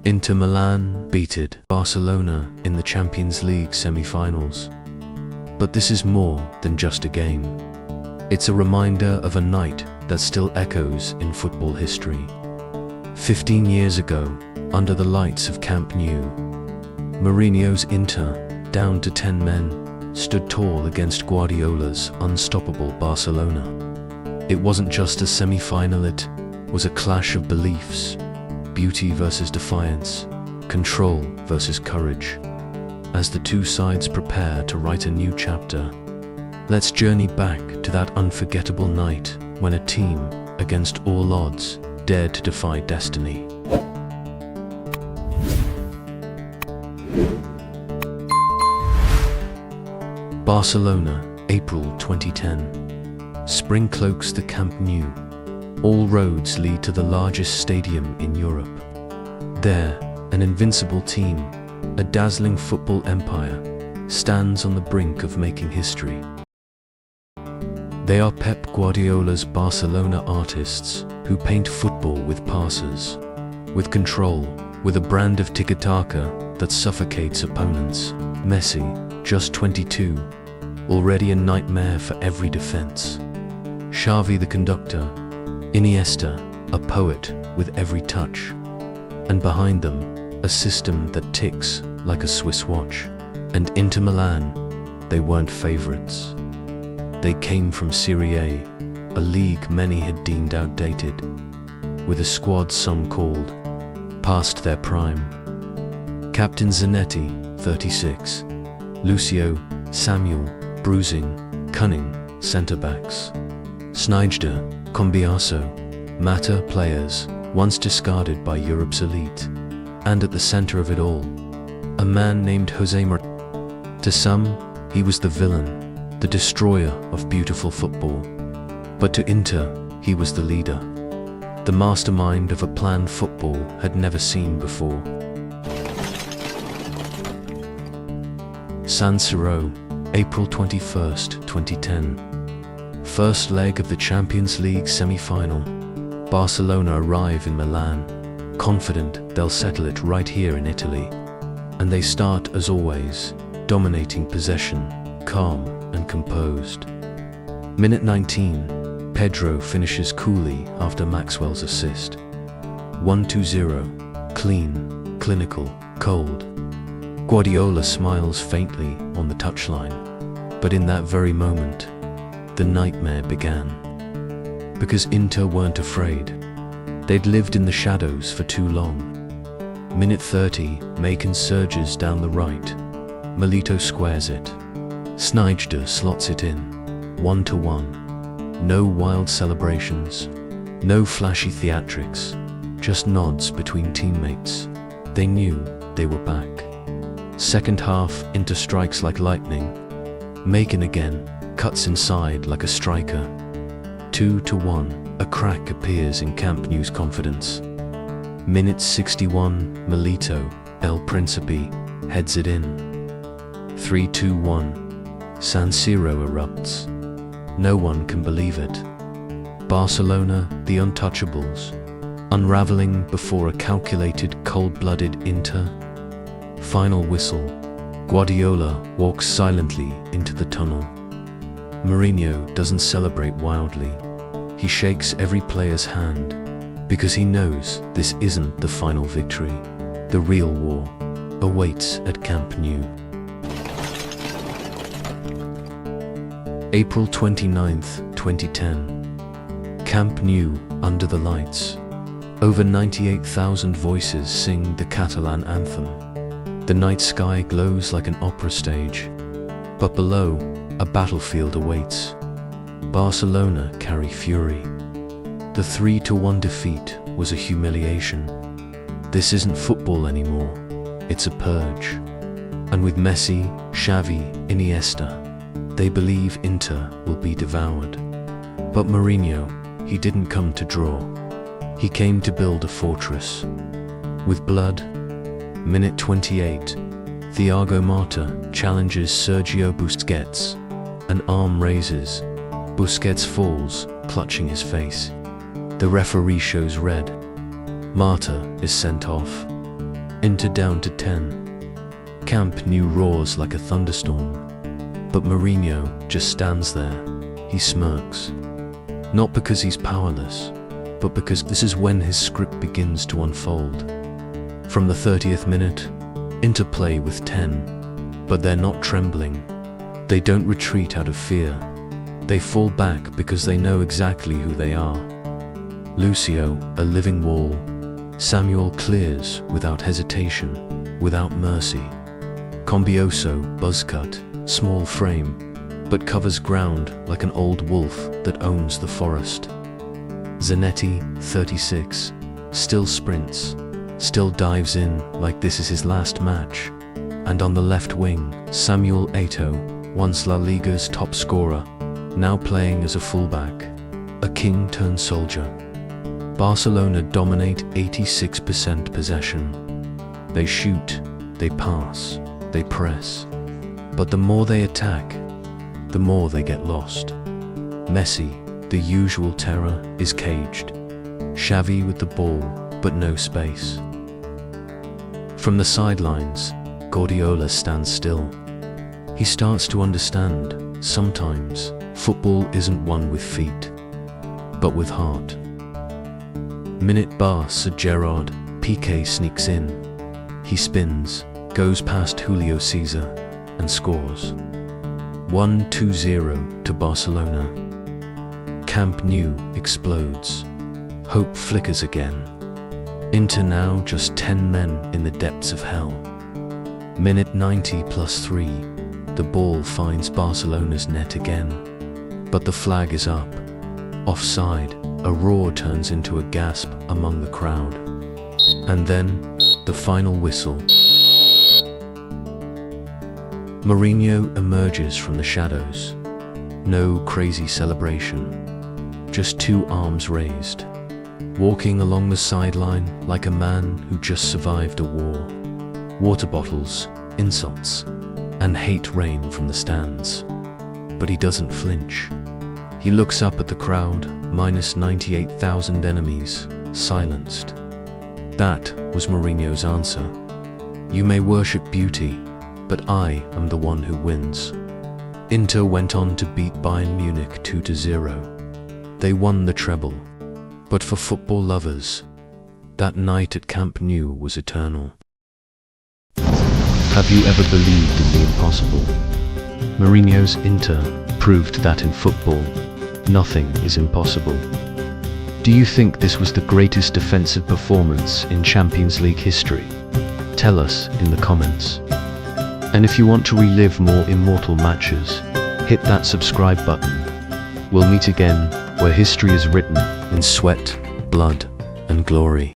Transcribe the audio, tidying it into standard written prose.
Inter Milan beat Barcelona in the Champions League semi-finals. But this is more than just a game. It's a reminder of a night that still echoes in football history. 15 years ago, under the lights of Camp Nou, Mourinho's Inter, down to 10 men, stood tall against Guardiola's unstoppable Barcelona. It wasn't just a semi-final, it was a clash of beliefs. Beauty versus defiance, control versus courage. As the two sides prepare to write a new chapter, let's journey back to that unforgettable night when a team, against all odds, dared to defy destiny. Barcelona, April 2010. Spring cloaks the Camp Nou. All roads lead to the largest stadium in Europe. There, an invincible team, a dazzling football empire, stands on the brink of making history. They are Pep Guardiola's Barcelona artists who paint football with passes, with control, with a brand of tiki-taka that suffocates opponents. Messi, just 22, already a nightmare for every defense. Xavi the conductor, Iniesta, a poet with every touch. And behind them, a system that ticks like a Swiss watch. And Inter Milan, they weren't favorites. They came from Serie A league many had deemed outdated, with a squad some called past their prime. Captain Zanetti, 36, Lucio, Samuel, bruising, cunning, centre-backs. Sneijder, Combiaso, Mata players, once discarded by Europe's elite. And at the center of it all, a man named Jose Mourinho. To some, he was the villain, the destroyer of beautiful football. But to Inter, he was the leader, the mastermind of a plan football had never seen before. San Siro, April 21st, 2010. First leg of the Champions League semi-final. Barcelona arrive in Milan, confident they'll settle it right here in Italy. And they start as always, dominating possession, calm and composed. Minute 19, Pedro finishes coolly after Maxwell's assist. 1-2-0, clean, clinical, cold. Guardiola smiles faintly on the touchline, but in that very moment, the nightmare began. Because Inter weren't afraid. They'd lived in the shadows for too long. Minute 30, Macon surges down the right. Milito squares it. Sneijder slots it in. 1-1. No wild celebrations. No flashy theatrics. Just nods between teammates. They knew they were back. Second half, Inter strikes like lightning. Macon again, cuts inside like a striker. 2-1, a crack appears in Camp Nou's confidence. Minute 61, Milito, El Principe, heads it in. 3-2-1, San Siro erupts. No one can believe it. Barcelona, the untouchables, unraveling before a calculated, cold-blooded Inter. Final whistle. Guardiola walks silently into the tunnel. Mourinho doesn't celebrate wildly. He shakes every player's hand, because he knows this isn't the final victory. The real war awaits at Camp Nou. April 29th, 2010. Camp Nou, under the lights. Over 98,000 voices sing the Catalan anthem. The night sky glows like an opera stage, but below, a battlefield awaits. Barcelona carry fury. The 3-1 defeat was a humiliation. This isn't football anymore, it's a purge. And with Messi, Xavi, Iniesta, they believe Inter will be devoured. But Mourinho, he didn't come to draw. He came to build a fortress. With blood. Minute 28, Thiago Motta challenges Sergio Busquets. An arm raises. Busquets falls, clutching his face. The referee shows red. Motta is sent off. Inter down to 10. Camp Nou roars like a thunderstorm. But Mourinho just stands there. He smirks. Not because he's powerless, but because this is when his script begins to unfold. From the 30th minute, Inter play with 10, but they're not trembling. They don't retreat out of fear. They fall back because they know exactly who they are. Lucio, a living wall. Samuel clears without hesitation, without mercy. Combioso, buzzcut, small frame, but covers ground like an old wolf that owns the forest. Zanetti, 36, still sprints, still dives in like this is his last match. And on the left wing, Samuel Eto'o, once La Liga's top scorer, now playing as a fullback, a king-turned-soldier. Barcelona dominate 86% possession. They shoot, they pass, they press. But the more they attack, the more they get lost. Messi, the usual terror, is caged. Xavi with the ball, but no space. From the sidelines, Guardiola stands still. He starts to understand, sometimes, football isn't won with feet, but with heart. Minute Barca Gerard, Piqué sneaks in. He spins, goes past Julio Cesar, and scores. 1-2-0 to Barcelona. Camp Nou explodes. Hope flickers again. Inter now just 10 men in the depths of hell. Minute 90 plus 3. The ball finds Barcelona's net again. But the flag is up. Offside. A roar turns into a gasp among the crowd. And then, the final whistle. Mourinho emerges from the shadows. No crazy celebration. Just two arms raised. Walking along the sideline like a man who just survived a war. Water bottles, insults, and hate rain from the stands. But he doesn't flinch. He looks up at the crowd, minus 98,000 enemies, silenced. That was Mourinho's answer. You may worship beauty, but I am the one who wins. Inter went on to beat Bayern Munich 2-0. They won the treble. But for football lovers, that night at Camp Nou was eternal. Have you ever believed in the impossible? Mourinho's Inter proved that in football, nothing is impossible. Do you think this was the greatest defensive performance in Champions League history? Tell us in the comments. And if you want to relive more immortal matches, hit that subscribe button. We'll meet again where history is written in sweat, blood, and glory.